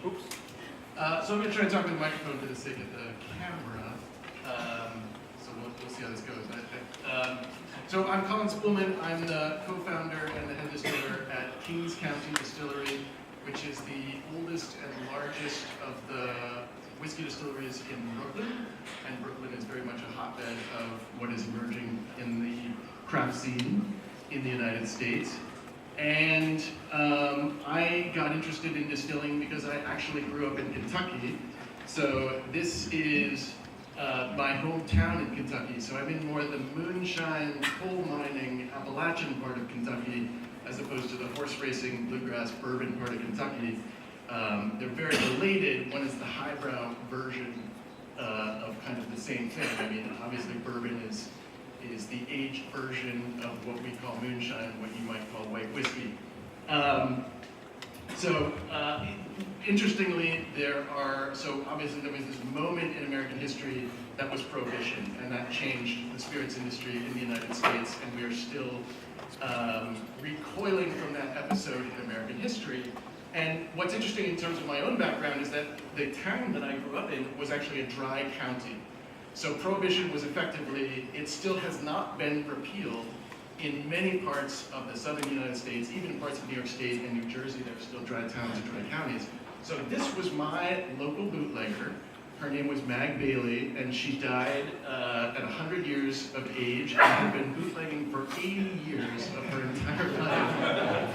Oops. So I'm going to try to talk with the microphone for the sake of the camera. So we'll see how this goes. So I'm Colin Spoelman. I'm the co-founder and the head distiller at Kings County Distillery, which is the oldest and largest of the whiskey distilleries in Brooklyn. And Brooklyn is very much a hotbed of what is emerging in the craft scene in the United States. And I got interested in distilling because I actually grew up in Kentucky. So this is my hometown in Kentucky. So I'm in more the moonshine, coal mining, Appalachian part of Kentucky, as opposed to the horse racing, bluegrass, bourbon part of Kentucky. They're very related. One is the highbrow version of kind of the same thing. I mean, obviously bourbon is the aged version of what we call moonshine, what you might call white whiskey. Interestingly, so obviously there was this moment in American history that was Prohibition, and that changed the spirits industry in the United States, and we are still recoiling from that episode in American history. And what's interesting in terms of my own background is that the town that I grew up in was actually a dry county. So Prohibition was effectively, it still has not been repealed in many parts of the southern United States, even in parts of New York State and New Jersey. There are still dry towns and dry counties. So this was my local bootlegger. Her name was Mag Bailey, and she died at 100 years of age and had been bootlegging for 80 years of her entire life.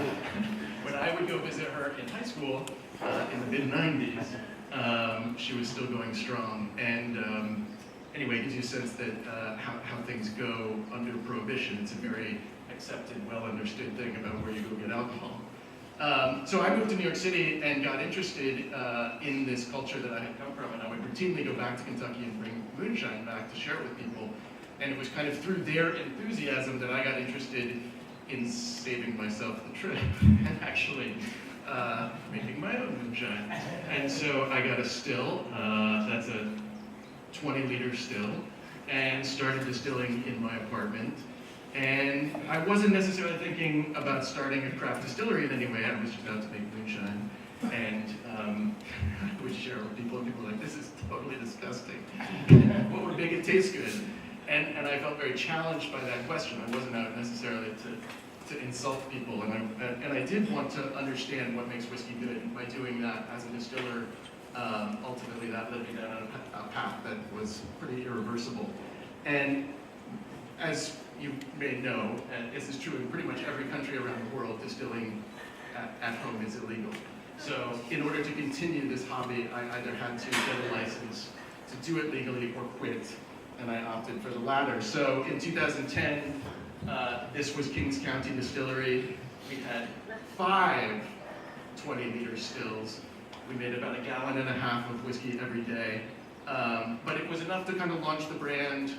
When I would go visit her in high school in the mid-90s, she was still going strong. And anyway, it gives you a sense that how things go under Prohibition. It's a very accepted, well-understood thing about where you go get alcohol. So I moved to New York City and got interested in this culture that I had come from, and I would routinely go back to Kentucky and bring moonshine back to share it with people. And it was kind of through their enthusiasm that I got interested in saving myself the trip and actually making my own moonshine. And so I got a still, that's a 20-liter still, and started distilling in my apartment. And I wasn't necessarily thinking about starting a craft distillery in any way. I was just out to make moonshine. And I would share with people, and people were like, this is totally disgusting. What would make it taste good? And I felt very challenged by that question. I wasn't out necessarily to insult people. And I did want to understand what makes whiskey good. And by doing that as a distiller, ultimately that led me down a path that was pretty irreversible. And as you may know, and this is true in pretty much every country around the world, distilling at home is illegal. So in order to continue this hobby, I either had to get a license to do it legally or quit, and I opted for the latter. So in 2010, this was Kings County Distillery. We had 5 20-liter stills. We made about 1.5 gallons of whiskey every day. But it was enough to kind of launch the brand.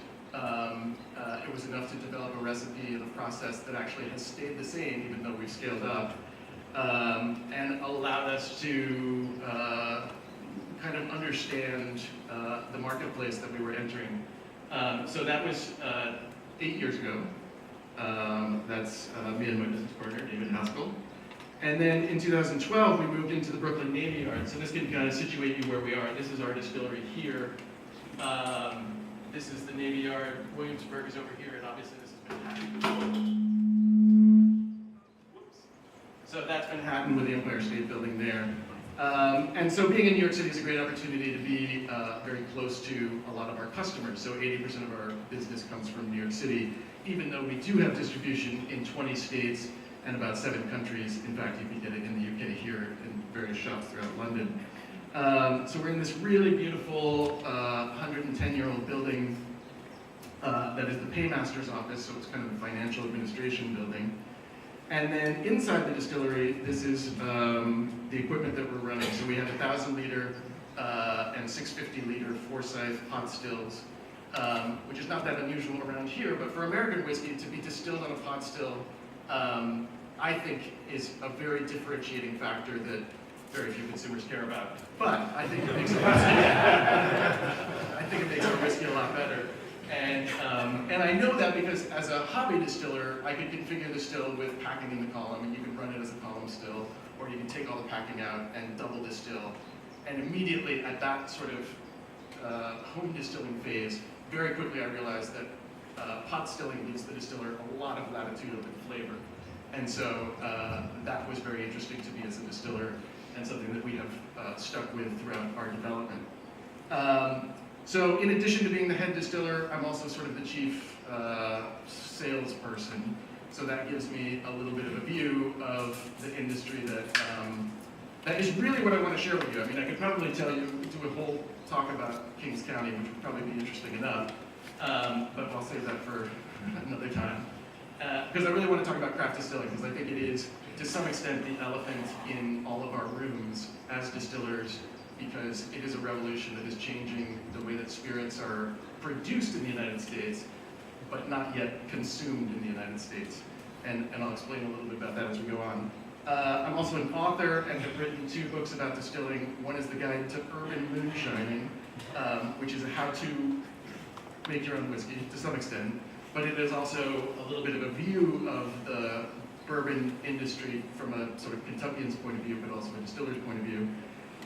It was enough to develop a recipe and a process that actually has stayed the same, even though we've scaled up, and allowed us to kind of understand the marketplace that we were entering. So that was 8 years ago. That's me and my business partner, David Haskell. And then in 2012, we moved into the Brooklyn Navy Yard. So this can kind of situate you where we are. This is our distillery here. This is the Navy Yard. Williamsburg is over here, and obviously this is Manhattan. Whoops. So that's Manhattan with the Empire State Building there. And so being in New York City is a great opportunity to be very close to a lot of our customers. So 80% of our business comes from New York City, even though we do have distribution in 20 states and about 7 countries. In fact, you can get it in the UK here in various shops throughout London. So we're in this really beautiful 110-year-old building that is the paymaster's office, so it's kind of a financial administration building. And then inside the distillery, this is the equipment that we're running. So we have 1,000-liter and 650-liter Forsyth pot stills, which is not that unusual around here, but for American whiskey to be distilled on a pot still, I think is a very differentiating factor that very few consumers care about. But I think it makes our whiskey a lot better. And I know that because as a hobby distiller, I could configure the still with packing in the column, and you can run it as a column still, or you can take all the packing out and double distill And immediately at that sort of home distilling phase, very quickly I realized that pot stilling gives the distiller a lot of latitude over the flavor. And so that was very interesting to me as a distiller, and something that we have stuck with throughout our development. So in addition to being the head distiller, I'm also sort of the chief salesperson. So that gives me a little bit of a view of the industry that is really what I want to share with you. I mean, I could probably tell you, do a whole talk about Kings County, which would probably be interesting enough, but I'll save that for another time. Because I really want to talk about craft distilling, because I think it is, to some extent, the elephant in all of our rooms as distillers, because it is a revolution that is changing the way that spirits are produced in the United States, but not yet consumed in the United States. And I'll explain a little bit about that as we go on. I'm also an author and have written 2 books about distilling. One is The Guide to Urban Moonshining, which is a how-to make your own whiskey, to some extent. But it is also a little bit of a view of the bourbon industry from a sort of Kentuckian's point of view, but also a distiller's point of view.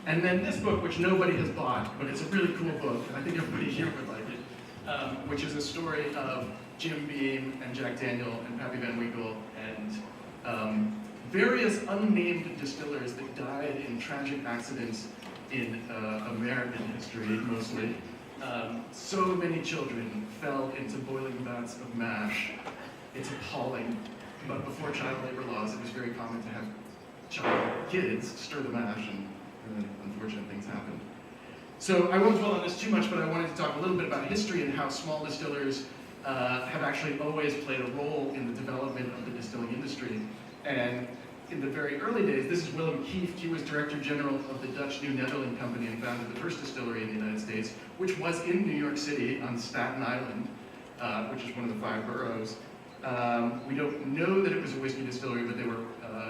And then this book, which nobody has bought, but it's a really cool book, and I think everybody here would like it, which is a story of Jim Beam and Jack Daniel and Pappy Van Winkle and various unnamed distillers that died in tragic accidents in American history, mostly. So many children fell into boiling vats of mash. It's appalling. But before child labor laws, it was very common to have kids stir the mash, and unfortunate things happened. So I won't dwell on this too much, but I wanted to talk a little bit about history and how small distillers have actually always played a role in the development of the distilling industry. And in the very early days, this is Willem Kieft. He was Director General of the Dutch New Netherland Company and founded the first distillery in the United States, which was in New York City on Staten Island, which is one of the 5 boroughs. We don't know that it was a whiskey distillery, but they were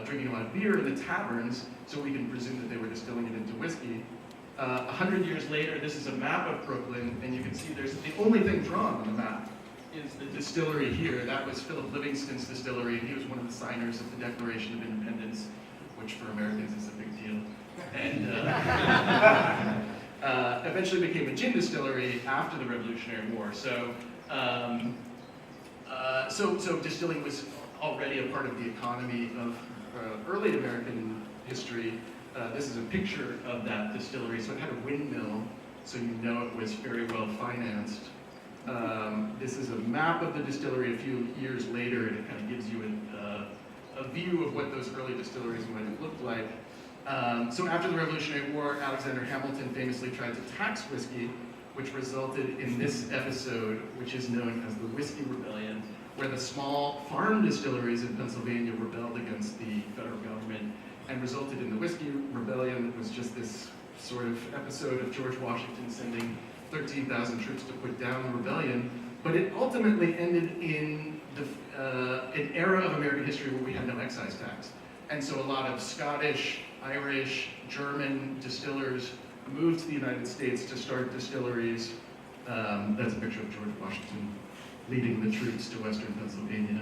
drinking a lot of beer in the taverns, so we can presume that they were distilling it into whiskey. 100 years later, this is a map of Brooklyn, and you can see there's the only thing drawn on the map is the distillery here. That was Philip Livingston's distillery, and he was one of the signers of the Declaration of Independence, which for Americans is a big deal. And eventually became a gin distillery after the Revolutionary War. So distilling was already a part of the economy of early American history. This is a picture of that distillery. So it had a windmill, so you know it was very well financed. This is a map of the distillery a few years later, and it kind of gives you a view of what those early distilleries might have looked like. So after the Revolutionary War, Alexander Hamilton famously tried to tax whiskey, which resulted in this episode, which is known as the Whiskey Rebellion, where the small farm distilleries in Pennsylvania rebelled against the federal government and resulted in the Whiskey Rebellion. It was just this sort of episode of George Washington sending 13,000 troops to put down the rebellion, but it ultimately ended in an era of American history where we had no excise tax. And so a lot of Scottish, Irish, German distillers moved to the United States to start distilleries. That's a picture of George Washington leading the troops to western Pennsylvania.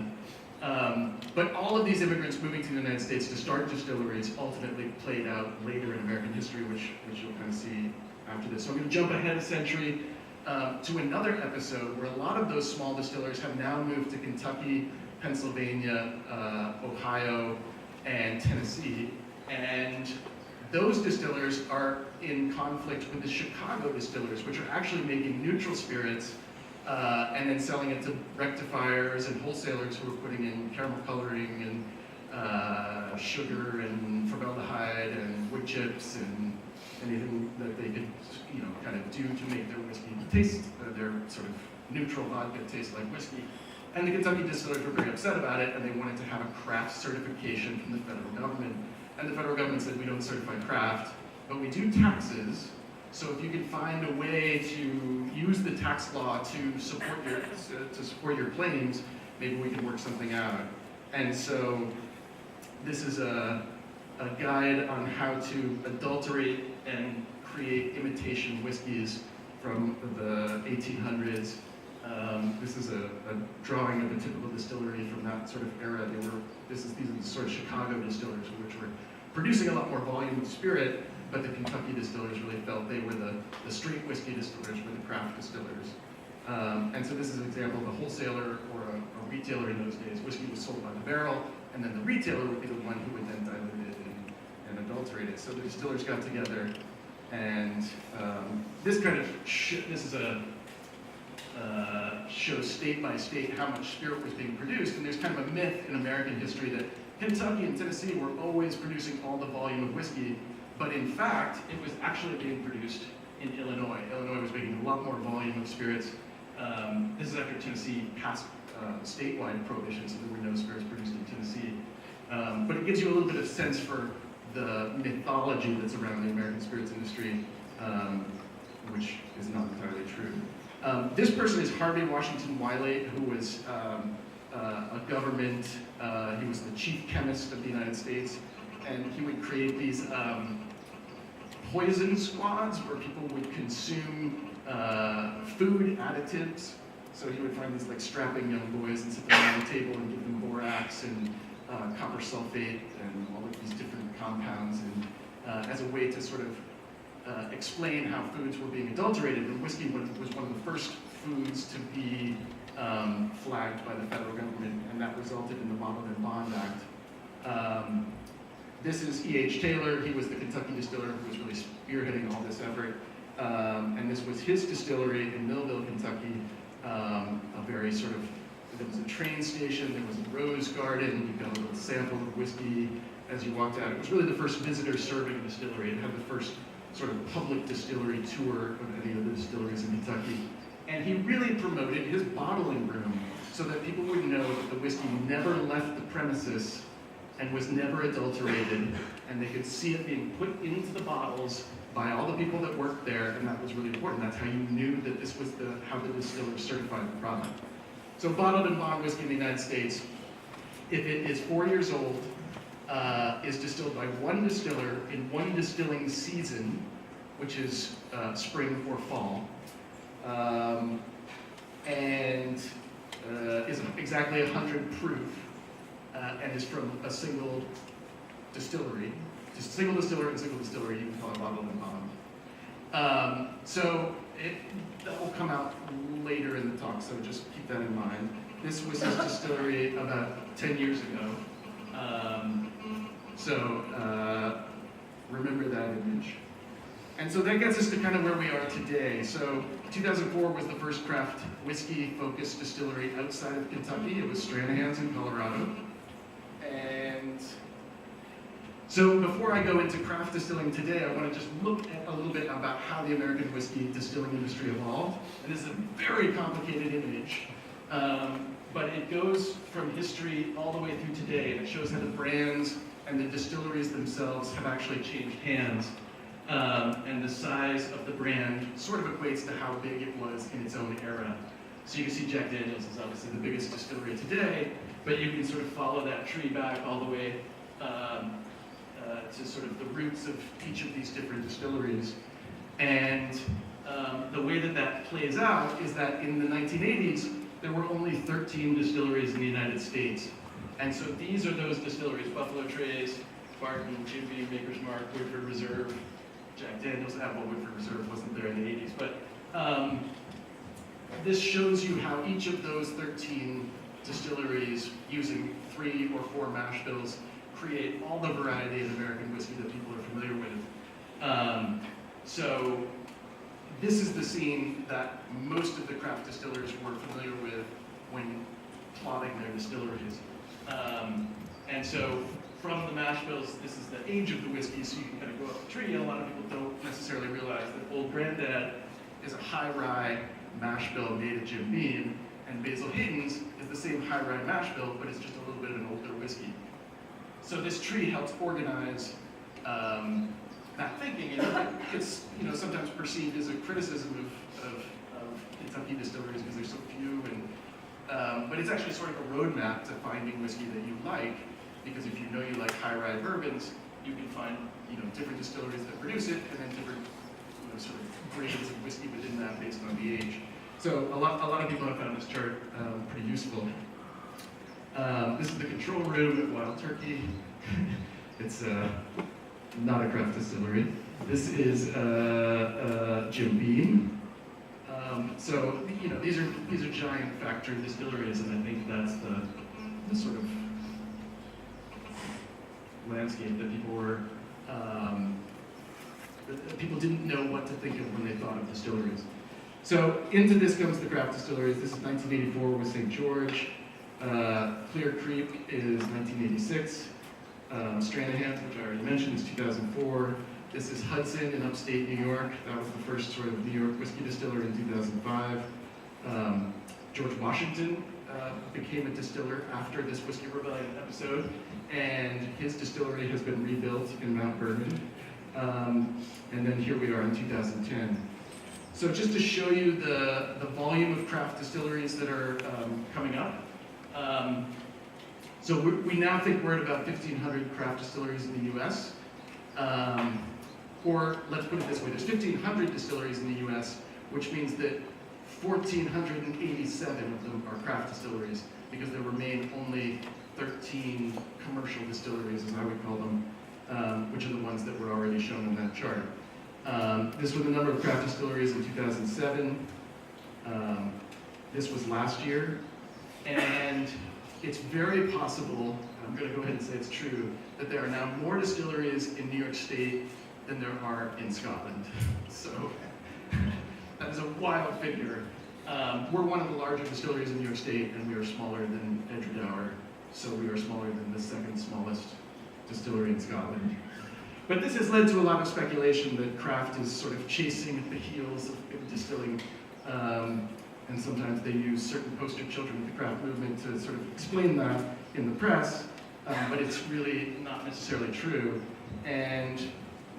But all of these immigrants moving to the United States to start distilleries ultimately played out later in American history, which you'll kind of see after this. So I'm going to jump ahead a century to another episode where a lot of those small distillers have now moved to Kentucky, Pennsylvania, Ohio, and Tennessee. And those distillers are in conflict with the Chicago distillers, which are actually making neutral spirits and then selling it to rectifiers and wholesalers who are putting in caramel coloring and sugar and formaldehyde and wood chips and anything that they could, kind of do to make their whiskey taste, their sort of neutral vodka taste like whiskey. And the Kentucky distillers were very upset about it, and they wanted to have a craft certification from the federal government. And the federal government said, we don't certify craft, but we do taxes. So if you can find a way to use the tax law to support your claims, maybe we can work something out. And so this is a guide on how to adulterate and create imitation whiskeys from the 1800s. This is a drawing of a typical distillery from that sort of era. These are the sort of Chicago distillers which were producing a lot more volume of spirit, but the Kentucky distillers really felt they were the straight whiskey distillers, were the craft distillers. And so this is an example of a wholesaler or a retailer in those days. Whiskey was sold by the barrel, and then the retailer would be the one who would then dilute it and adulterate it. So the distillers got together, and this kind of shows state by state how much spirit was being produced. And there's kind of a myth in American history that Kentucky and Tennessee were always producing all the volume of whiskey, but in fact, it was actually being produced in Illinois. Illinois was making a lot more volume of spirits. This is after Tennessee passed statewide prohibition, so there were no spirits produced in Tennessee. But it gives you a little bit of sense for the mythology that's around the American spirits industry, which is not entirely true. This person is Harvey Washington Wiley, who was a government, he was the chief chemist of the United States, and he would create these poison squads where people would consume food additives. So he would find these like strapping young boys and sit them around the table and give them borax and copper sulfate and all of these different compounds, and as a way to sort of explain how foods were being adulterated. And whiskey was one of the first foods to be flagged by the federal government, and that resulted in the Bottled and Bond Act. This is E.H. Taylor. He was the Kentucky distiller who was really spearheading all this effort. And this was his distillery in Millville, Kentucky. A very sort of, there was a train station, there was a rose garden, you got a little sample of whiskey as you walked out. It was really the first visitor serving distillery. It had the first sort of public distillery tour of any of the distilleries in Kentucky. And he really promoted his bottling room so that people would know that the whiskey never left the premises and was never adulterated, and they could see it being put into the bottles by all the people that worked there, and that was really important. That's how you knew that this was how the distillers certified the product. So bottled and bond whiskey in the United States, if it is 4 years old, is distilled by one distiller in one distilling season, which is spring or fall, and is exactly 100 proof, and is from a single distillery. Just single distiller and single distillery, you can call it bottled and bond. So that will come out later in the talk, so just keep that in mind. This was his distillery about 10 years ago. Remember that image. And so that gets us to kind of where we are today. So 2004 was the first craft whiskey-focused distillery outside of Kentucky. It was Stranahan's in Colorado. And so before I go into craft distilling today, I want to just look at a little bit about how the American whiskey distilling industry evolved. And this is a very complicated image, but it goes from history all the way through today, and it shows how the brands and the distilleries themselves have actually changed hands. And the size of the brand sort of equates to how big it was in its own era. So you can see Jack Daniel's is obviously the biggest distillery today, but you can sort of follow that tree back all the way to sort of the roots of each of these different distilleries. And the way that that plays out is that in the 1980s, there were only 13 distilleries in the United States. And so these are those distilleries: Buffalo Trace, Barton, Jim Beam, Maker's Mark, Woodford Reserve, Jack Daniel's. Woodford Reserve wasn't there in the 80s. But this shows you how each of those 13 distilleries, using 3 or 4 mash bills, create all the variety of American whiskey that people are familiar with. So this is the scene that most of the craft distillers were familiar with when plotting their distilleries. And so from the mash bills, this is the age of the whiskey, so you can kind of go up the tree. A lot of people don't necessarily realize that Old Grandad is a high rye mash bill made at Jim Beam, and Basil Hayden's is the same high rye mash bill, but it's just a little bit of an older whiskey. So this tree helps organize that thinking, and it's sometimes perceived as a criticism of Kentucky distilleries because there's so few, but it's actually sort of a roadmap to finding whiskey that you like, because if you know you like high rye bourbons, you can find different distilleries that produce it, and then different sort of grades of whiskey within that based on the age. So a lot of people have found this chart pretty useful. This is the control room at Wild Turkey. It's not a craft distillery. This is Jim Beam. So these are giant factory distilleries, and I think that's the sort of landscape that people didn't know what to think of when they thought of distilleries. So into this comes the craft distilleries. This is 1984 with St. George. Clear Creek is 1986. Stranahan, which I already mentioned, is 2004. This is Hudson in upstate New York. That was the first sort of New York whiskey distiller in 2005. George Washington became a distiller after this Whiskey Rebellion episode, and his distillery has been rebuilt in Mount Vernon. And then here we are in 2010. So just to show you the volume of craft distilleries that are coming up. So we now think we're at about 1,500 craft distilleries in the US. Or let's put it this way, there's 1,500 distilleries in the US, which means that 1,487 of them are craft distilleries, because there remain only 13 commercial distilleries, as I would call them, which are the ones that were already shown in that chart. This was the number of craft distilleries in 2007. This was last year. And it's very possible, and I'm going to go ahead and say it's true, that there are now more distilleries in New York State than there are in Scotland. So that is a wild figure. We're one of the larger distilleries in New York State, and we are smaller than Edgedour, so we are smaller than the second smallest distillery in Scotland. But this has led to a lot of speculation that craft is sort of chasing at the heels of big distilling. And sometimes they use certain poster children of the craft movement to sort of explain that in the press, but it's really not necessarily true. And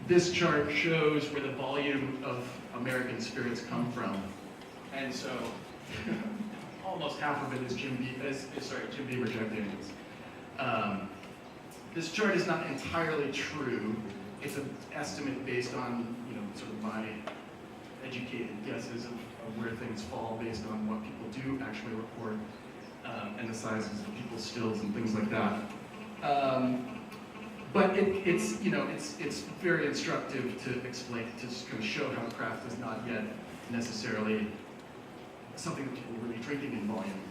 this chart shows where the volume of American spirits come from. And so almost half of it is Jim Beam or Jack Daniels. This chart is not entirely true. It's an estimate based on, sort of my educated guesses of where things fall based on what people do actually report, and the sizes of people's stills and things like that. But it's very instructive to explain, to just kind of show how craft is not yet necessarily something that people are really drinking in volume,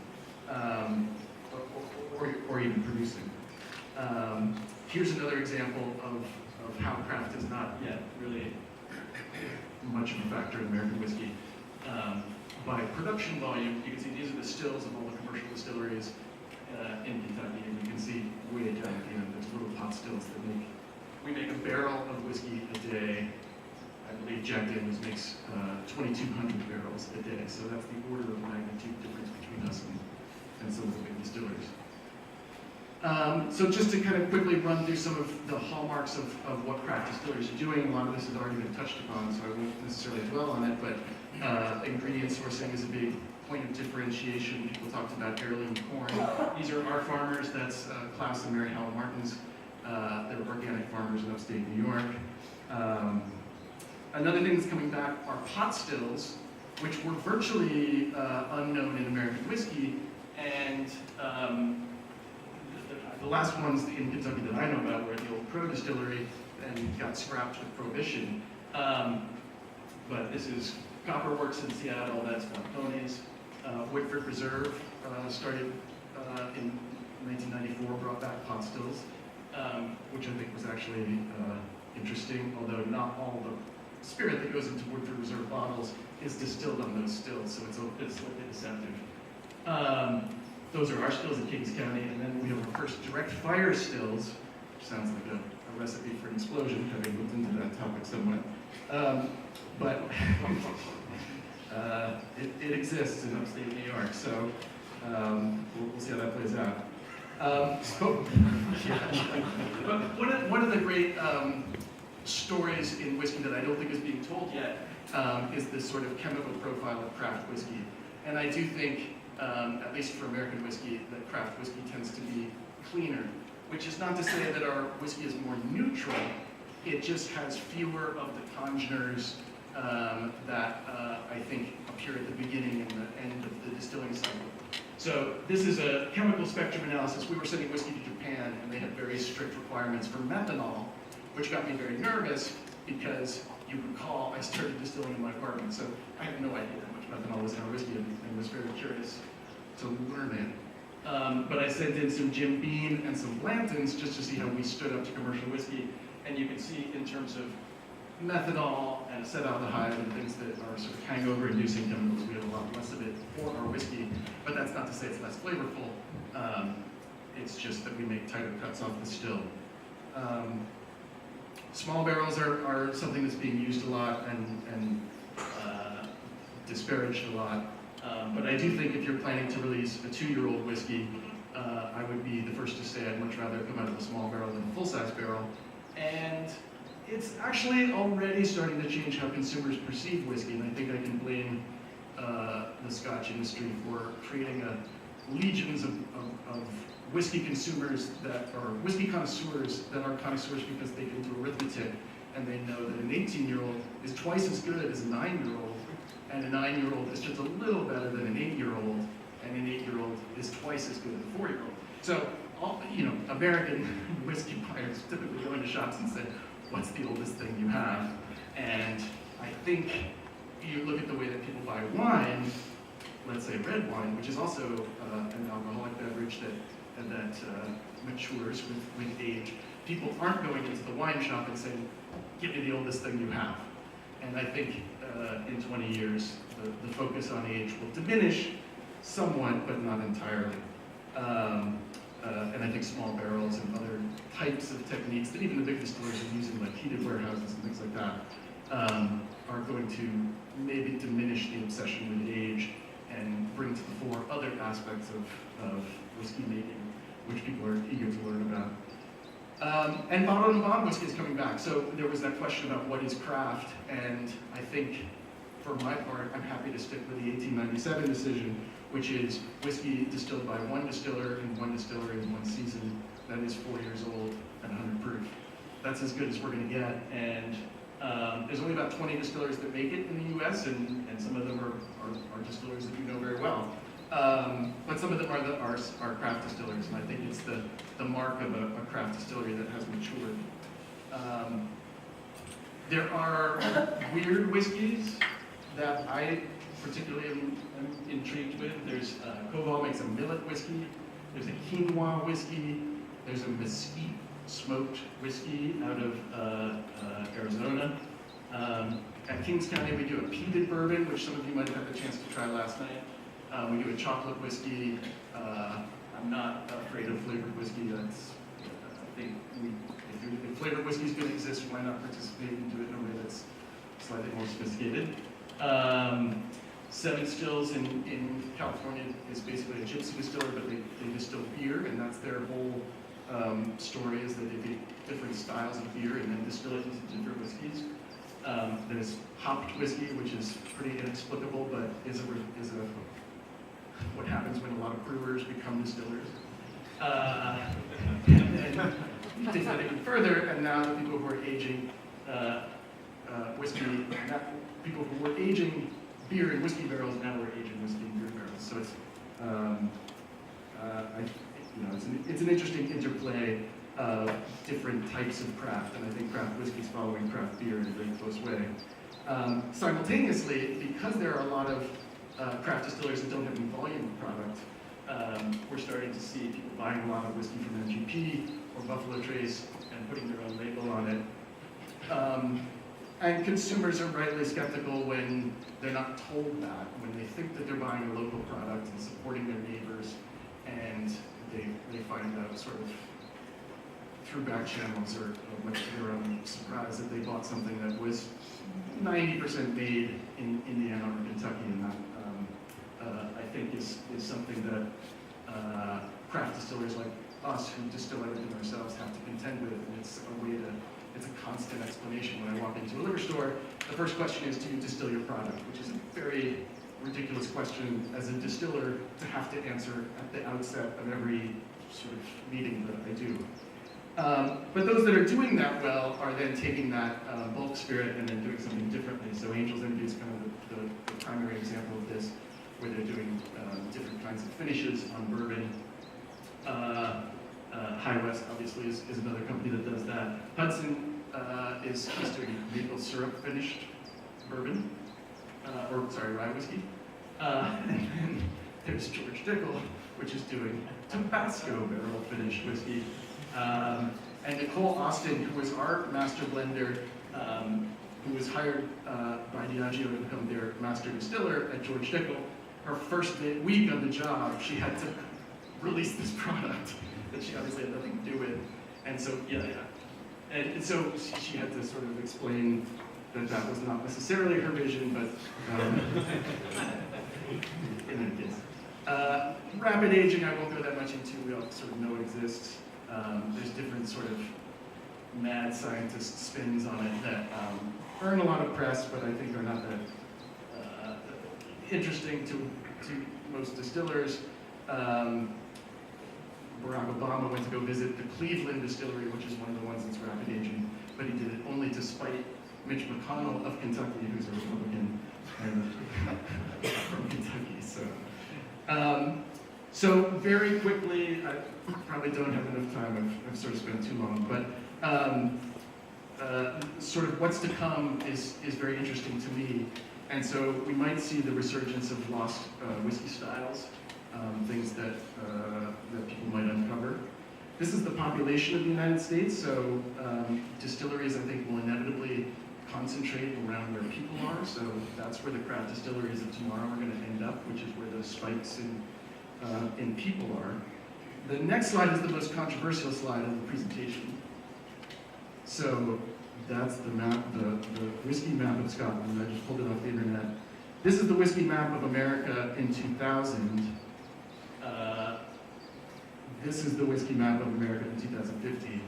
or even producing. Here's another example of how craft is not yet really much of a factor in American whiskey. By production volume, you can see these are the stills of all the commercial distilleries in Kentucky, and you can see way down at the end, there's little pot stills that we make a barrel of whiskey a day. I believe Jack Daniels makes 2,200 barrels a day, so that's the order of magnitude difference between us and some of the big distillers. So just to kind of quickly run through some of the hallmarks of what craft distilleries are doing, a lot of this has already been touched upon, so I won't necessarily dwell on it, but ingredient sourcing is a big point of differentiation. People talked about heirloom corn. These are our farmers, that's Klaus and Mary Helen Martins. They're organic farmers in upstate New York. Another thing that's coming back are pot stills, which were virtually unknown in American whiskey, and the last ones in Kentucky that I know about were at the old Crow Distillery and got scrapped with Prohibition. But this is Copper Works in Seattle, that's Marconi's. Woodford Reserve started in 1994, brought back pot stills, which I think was actually interesting, although not all the spirit that goes into Woodford Reserve bottles is distilled on those stills, so it's slightly deceptive. Those are our stills in Kings County, and then we have our first direct fire stills, which sounds like a recipe for an explosion, having looked into that topic somewhat. But it exists in upstate New York, so we'll see how that plays out. But one of the great stories in whiskey that I don't think is being told yet is this sort of chemical profile of craft whiskey. And I do think, at least for American whiskey, that craft whiskey tends to be cleaner, which is not to say that our whiskey is more neutral. It just has fewer of the congeners that I think appear at the beginning and the end of the distilling cycle. So this is a chemical spectrum analysis. We were sending whiskey to Japan, and they had very strict requirements for methanol, which got me very nervous because you recall I started distilling in my apartment, so I had no idea how much methanol was in our whiskey and was very curious to learn it. But I sent in some Jim Beam and some Blanton's just to see how we stood up to commercial whiskey, and you can see in terms of methanol and acetaldehyde and things that are sort of hangover-inducing chemicals, we have a lot less of it for our whiskey, but that's not to say it's less flavorful. It's just that we make tighter cuts off the still. Small barrels are something that's being used a lot and disparaged a lot, but I do think if you're planning to release a 2-year-old whiskey, I would be the first to say I'd much rather come out of a small barrel than a full-size barrel. And it's actually already starting to change how consumers perceive whiskey, and I think I can blame the Scotch industry for creating legions of whiskey consumers that are whiskey connoisseurs that are connoisseurs because they can do arithmetic and they know that an 18-year-old is twice as good as a 9-year-old, and a 9-year-old is just a little better than an 8-year-old, and an 8-year-old is twice as good as a 4-year-old. So, American whiskey buyers typically go into shops and say, what's the oldest thing you have? And I think you look at the way that people buy wine, let's say red wine, which is also an alcoholic beverage that matures with age. People aren't going into the wine shop and saying, give me the oldest thing you have. And I think in 20 years, the focus on age will diminish somewhat, but not entirely. And I think small barrels and other types of techniques that even the big distillers are using, like heated warehouses and things like that, are going to maybe diminish the obsession with age and bring to the fore other aspects of whiskey making, which people are eager to learn about. And bottled and bond whiskey is coming back. So there was that question about what is craft, and I think, for my part, I'm happy to stick with the 1897 decision, which is whiskey distilled by one distiller in one distillery in one season that is 4 years old and 100 proof. That's as good as we're going to get, and there's only about 20 distillers that make it in the US, and some of them are distillers that you know very well. But some of them are craft distillers, and I think it's the mark of a craft distillery that has matured. There are weird whiskeys that I particularly am intrigued with. There's Koval makes a millet whiskey. There's a quinoa whiskey. There's a mesquite smoked whiskey out of Arizona. At Kings County, we do a peated bourbon, which some of you might have had the chance to try last night. We do a chocolate whiskey. I'm not afraid of flavored whiskey. I think if flavored whiskey is going to exist, why not participate and do it in a way that's slightly more sophisticated? Seven Stills in California is basically a gypsy distiller, but they distill beer, and that's their whole story, is that they take different styles of beer and then distill it into different whiskeys. There's hopped whiskey, which is pretty inexplicable, but is what happens when a lot of brewers become distillers. And then you take that even further, and now the people who are aging whiskey, people who were aging beer in whiskey barrels now are aging whiskey in beer barrels. So it's, it's an interesting interplay of different types of craft, and I think craft whiskey is following craft beer in a very close way. Simultaneously, because there are a lot of craft distillers that don't have any volume of product, we're starting to see people buying a lot of whiskey from MGP or Buffalo Trace and putting their own label on it. And consumers are rightly skeptical when they're not told that, when they think that they're buying a local product and supporting their neighbors, and they find out sort of through back channels or much to their own surprise that they bought something that was 90% made in Indiana or Kentucky, and that I think is something that craft distillers like us who distill everything ourselves have to contend with, and it's a constant explanation. When I walk into a liquor store, the first question is, do you distill your product? Which is a very ridiculous question as a distiller to have to answer at the outset of every sort of meeting that I do. But those that are doing that well are then taking that bulk spirit and then doing something differently. So Angel's Envy is kind of the primary example of this, where they're doing different kinds of finishes on bourbon. High West, obviously, is another company that does that. Hudson is doing maple syrup finished bourbon, rye whiskey. And then there's George Dickel, which is doing Tabasco barrel finished whiskey. And Nicole Austin, who was our master blender, who was hired by Diageo to become their master distiller at George Dickel, her first week on the job, she had to release this product that she obviously had nothing to do with. And so, And so she had to sort of explain that that was not necessarily her vision, but in any case. Rapid aging, I won't go that much into. We all sort of know it exists. There's different sort of mad scientist spins on it that earn a lot of press, but I think are not that interesting to most distillers. Barack Obama went to go visit the Cleveland distillery, which is one of the ones that's rapid aging, but he did it only to spite Mitch McConnell of Kentucky, who's a Republican and from Kentucky. So very quickly, I probably don't have enough time. I've sort of spent too long, but sort of what's to come is very interesting to me. And so we might see the resurgence of lost whiskey styles, things that people might uncover. This is the population of the United States, so distilleries, I think, will inevitably concentrate around where people are, so that's where the craft distilleries of tomorrow are going to end up, which is where those spikes in people are. The next slide is the most controversial slide of the presentation. So that's the map, the whiskey map of Scotland. I just pulled it off the internet. This is the whiskey map of America in 2000. This is the whiskey map of America in 2015.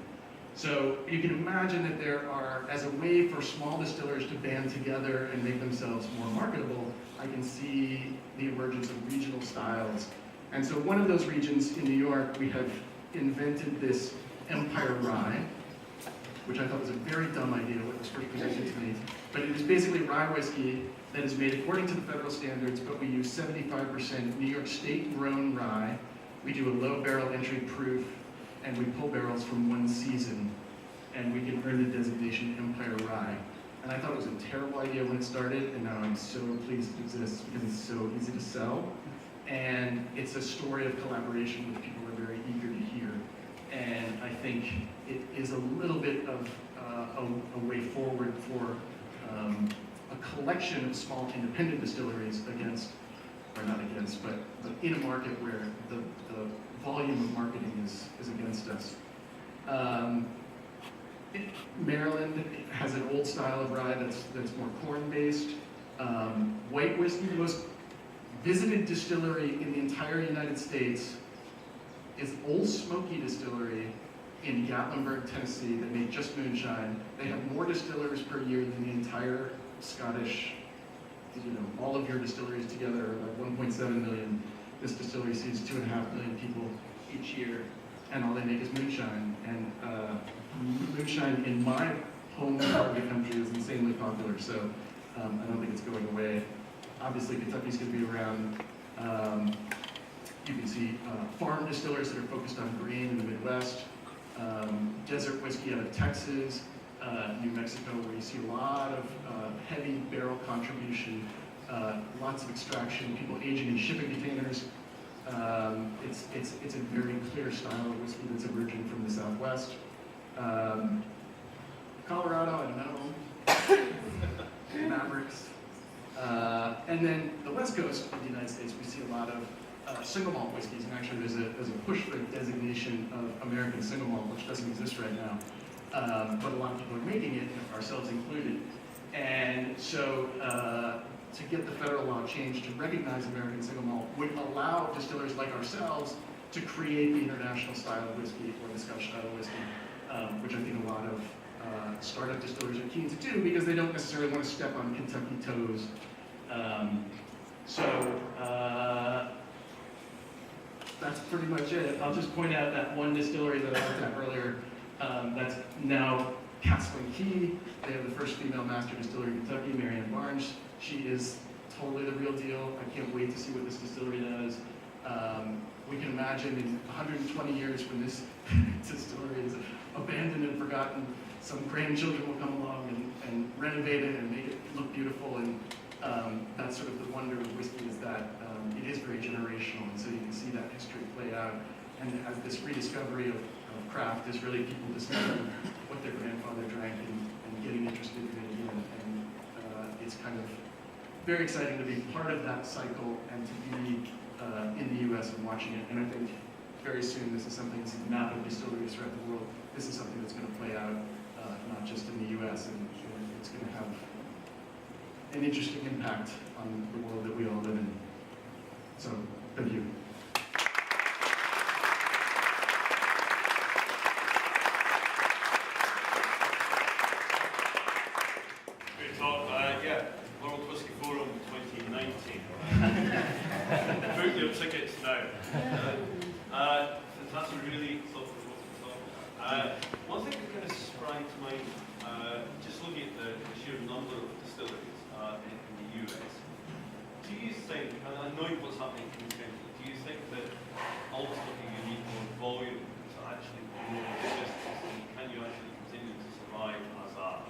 So you can imagine that there are, as a way for small distillers to band together and make themselves more marketable, I can see the emergence of regional styles. And so one of those regions in New York, we have invented this Empire Rye, which I thought was a very dumb idea when it was first presented to me. But it is basically rye whiskey that is made according to the federal standards, but we use 75% New York State grown rye. We do a low barrel entry proof, and we pull barrels from one season, and we can earn the designation Empire Rye. And I thought it was a terrible idea when it started, and now I'm so pleased it exists because it's so easy to sell. And it's a story of collaboration which people are very eager to hear. And I think it is a little bit of a way forward for a collection of small independent distilleries against, or not against, but in a market where the volume of marketing is against us. Maryland has an old style of rye that's more corn-based. White whiskey, the most visited distillery in the entire United States is Old Smoky Distillery in Gatlinburg, Tennessee. They make just moonshine. They have more distillers per year than the entire Scottish, all of your distilleries together are like 1.7 million. This distillery sees 2.5 million people each year, and all they make is moonshine. And moonshine in my home part of the country is insanely popular, so I don't think it's going away. Obviously, Kentucky's going to be around. You can see farm distillers that are focused on grain in the Midwest, desert whiskey out of Texas, New Mexico, where you see a lot of heavy barrel contribution, lots of extraction, people aging in shipping containers. It's a very clear style of whiskey that's emerging from the Southwest. Colorado, I don't know. Mavericks. And then the West Coast of the United States, we see a lot of single malt whiskeys, and actually there's a push for a designation of American single malt, which doesn't exist right now. But a lot of people are making it, ourselves included. And so to get the federal law changed to recognize American single malt would allow distillers like ourselves to create the international style of whiskey or the Scotch style of whiskey, which I think a lot of startup distillers are keen to do because they don't necessarily want to step on Kentucky toes. That's pretty much it. I'll just point out that one distillery that I looked at earlier, that's now Castle and Key. They have the first female master distiller in Kentucky, Marianne Barnes. She is totally the real deal. I can't wait to see what this distillery does. We can imagine in 120 years when this distillery is abandoned and forgotten, some grandchildren will come along and renovate it and make it look beautiful. And that's sort of the wonder of whiskey, is that it is very generational, and so you can see that history play out. And as this rediscovery of craft is really people discovering what their grandfather drank and getting interested in it again. And it's kind of very exciting to be part of that cycle and to be in the US and watching it. And I think very soon this is something, this is a map of distilleries throughout the world. This is something that's going to play out not just in the US, and it's going to have an interesting impact on the world that we all live in. So, thank you. Great talk. Yeah, World Whisky Forum 2019. Book your tickets now. That's a really thought-provoking talk. One thing that kind of sprang to mind, just looking at the sheer number of distilleries in the US, do you think, and knowing what's happening in the country, do you think that ultimately you need more volume to actually grow the business? And can you actually continue to survive as a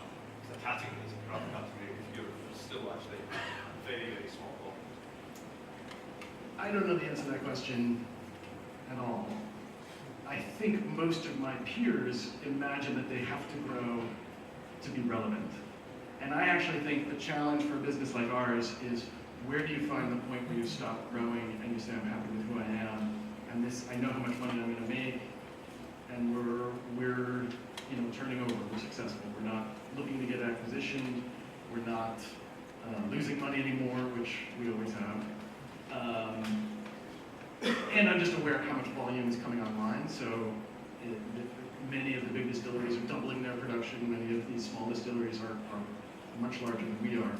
category, as a craft category, if you're still actually very, very small volume? I don't know the answer to that question at all. I think most of my peers imagine that they have to grow to be relevant. And I actually think the challenge for a business like ours is, where do you find the point where you stop growing and you say, I'm happy with who I am, and this, I know how much money I'm going to make, and we're turning over, we're successful. We're not looking to get acquisitioned, we're not losing money anymore, which we always have. And I'm just aware of how much volume is coming online, so many of the big distilleries are doubling their production, many of these small distilleries are much larger than we are.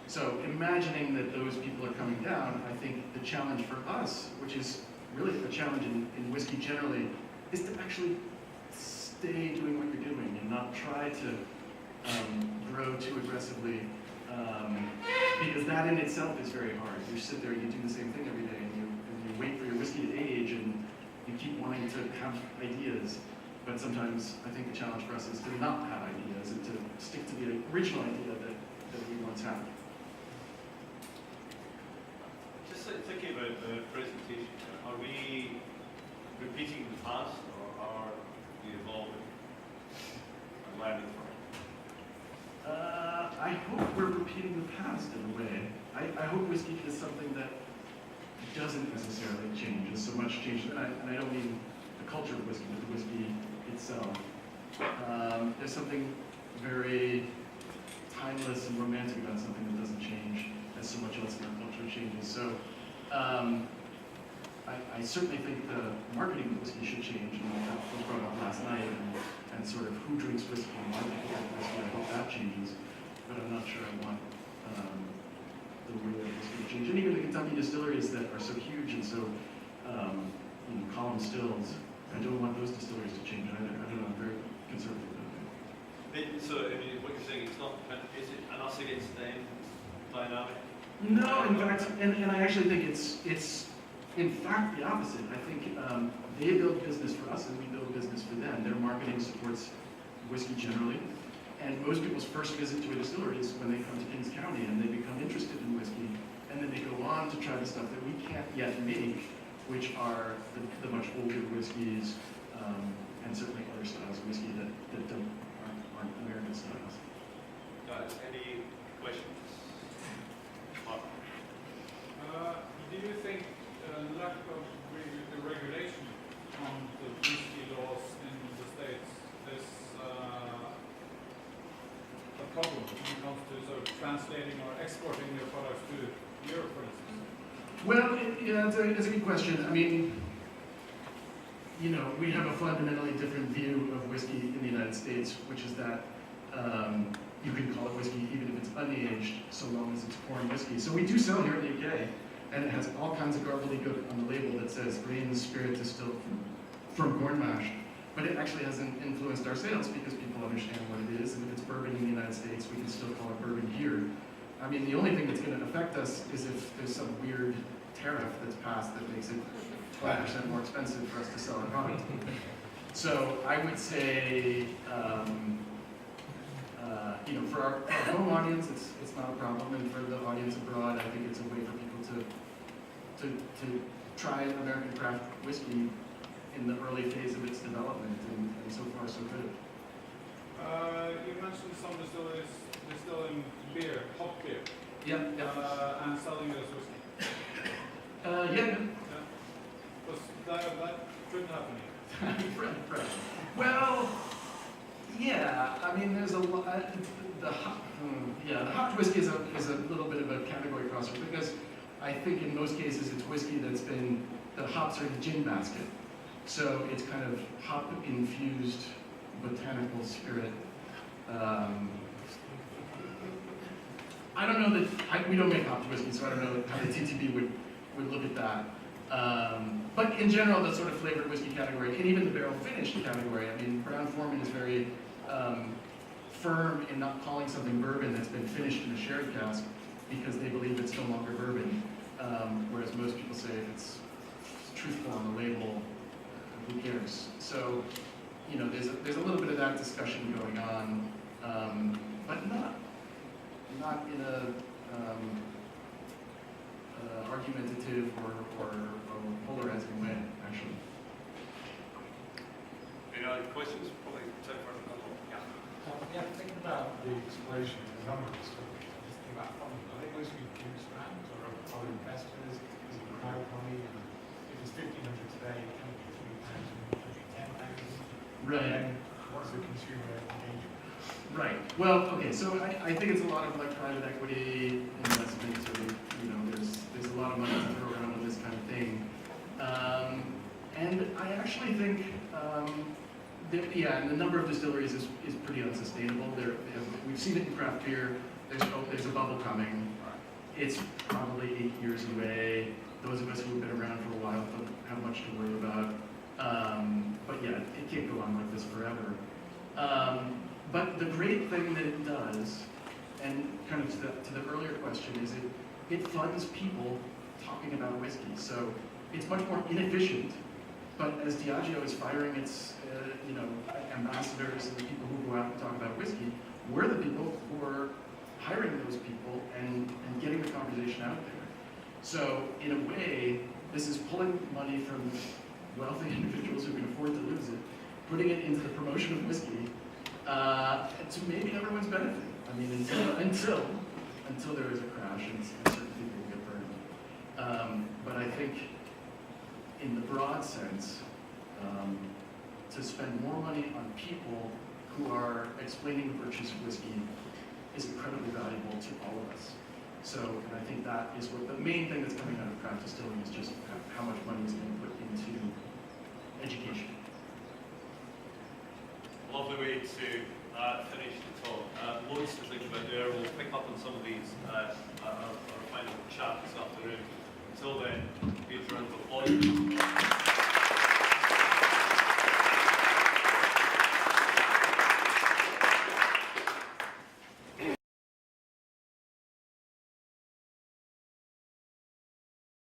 So imagining that those people are coming down, I think the challenge for us, which is really a challenge in whiskey generally, is to actually stay doing what you're doing and not try to grow too aggressively, because that in itself is very hard. You sit there, you do the same thing every day, and you wait for your whiskey to age, and you keep wanting to have ideas. But sometimes I think the challenge for us is to not have ideas and to stick to the original idea that we once had. Just thinking about the presentation, are we repeating the past, or are we evolving and learning from it? I hope we're repeating the past in a way. I hope whiskey is something that doesn't necessarily change. There's so much change, and I don't mean the culture of whiskey, but the whiskey itself. There's something very timeless and romantic about something that doesn't change, as so much else in our culture changes. So I certainly think the marketing of whiskey should change. That was brought up last night, and sort of who drinks whiskey and why people drink whiskey. I hope that changes, but I'm not sure I want the way that whiskey to change. And even the Kentucky distilleries that are so huge and so Colin stills, I don't want those distilleries to change. I don't know, I'm very conservative about it. So, I mean, what you're saying, it's not, is it an us against them dynamic? No, in fact, and I actually think it's in fact the opposite. I think they build business for us and we build business for them. Their marketing supports whiskey generally. And most people's first visit to a distillery is when they come to Kings County and they become interested in whiskey. And then they go on to try the stuff that we can't yet make, which are the much older whiskeys, and certainly other styles of whiskey that aren't American styles. Guys, any questions? Mark? Do you think lack of the regulation on the whiskey laws in the States is a problem when it comes to sort of translating or exporting your products to Europe, for instance? Well, yeah, it's a good question. I mean, we have a fundamentally different view of whiskey in the United States, which is that you can call it whiskey even if it's unaged, so long as it's corn whiskey. So we do sell here in the UK, and it has all kinds of gobbledygook on the label that says grain spirit distilled from corn mash. But it actually hasn't influenced our sales because people understand what it is, and if it's bourbon in the United States, we can still call it bourbon here. I mean, the only thing that's going to affect us is if there's some weird tariff that's passed that makes it 12% more expensive for us to sell our product. So I would say, for our home audience, it's not a problem, and for the audience abroad, I think it's a way for people to try American craft whiskey in the early phase of its development, and so far so good. You mentioned some distilleries distilling beer, hop beer, Yeah. and selling it as whiskey. Yeah. That couldn't happen here. Right. Well, yeah. I mean, there's a lot. The hopped whiskey is a little bit of a category crosser because I think in most cases it's whiskey that's been the hops are in the gin basket, so it's kind of hop infused botanical spirit. I don't know that we don't make hopped whiskey, so I don't know how the TTB would look at that. But in general, the sort of flavored whiskey category, and even the barrel finished category, I mean, Brown-Forman is very firm in not calling something bourbon that's been finished in a sherry cask because they believe it's no longer bourbon. Whereas most people say if it's truthful on the label, who cares? So, there's a little bit of that discussion going on, but not in a argumentative or polarizing way, actually. Any other questions? Probably time for a couple. Yeah. Thinking about the explosion in the numbers, just think about funding. Are they mostly huge brands or are investors? Is it crowd money? And if it's 1,500 today, it can be 3,000, 10,000. Right. And what's the consumer engagement? Right. Well, okay. So I think it's a lot of like private equity investment. So there's a lot of money to throw around with this kind of thing. And I actually think and the number of distilleries is pretty unsustainable. We've seen it in craft beer. There's a bubble coming. It's probably 8 years away. Those of us who have been around for a while don't have much to worry about. But yeah, it can't go on like this forever. But the great thing that it does, and kind of to the earlier question, is it funds people talking about whiskey. So it's much more inefficient. But as Diageo is firing its ambassadors and the people who go out and talk about whiskey, we're the people who are hiring those people and getting the conversation out there. So in a way, this is pulling money from wealthy individuals who can afford to lose it, putting it into the promotion of whiskey to maybe everyone's benefit. I mean, until there is a crash and certain people get burned. But I think in the broad sense, to spend more money on people who are explaining the virtues of whiskey is incredibly valuable to all of us. So, and I think that is what the main thing that's coming out of craft distilling is just how much money is being put into education. Lovely way to finish the talk. Loads to think about there. We'll pick up on some of these our final chat this afternoon. Until then, here's a round of applause.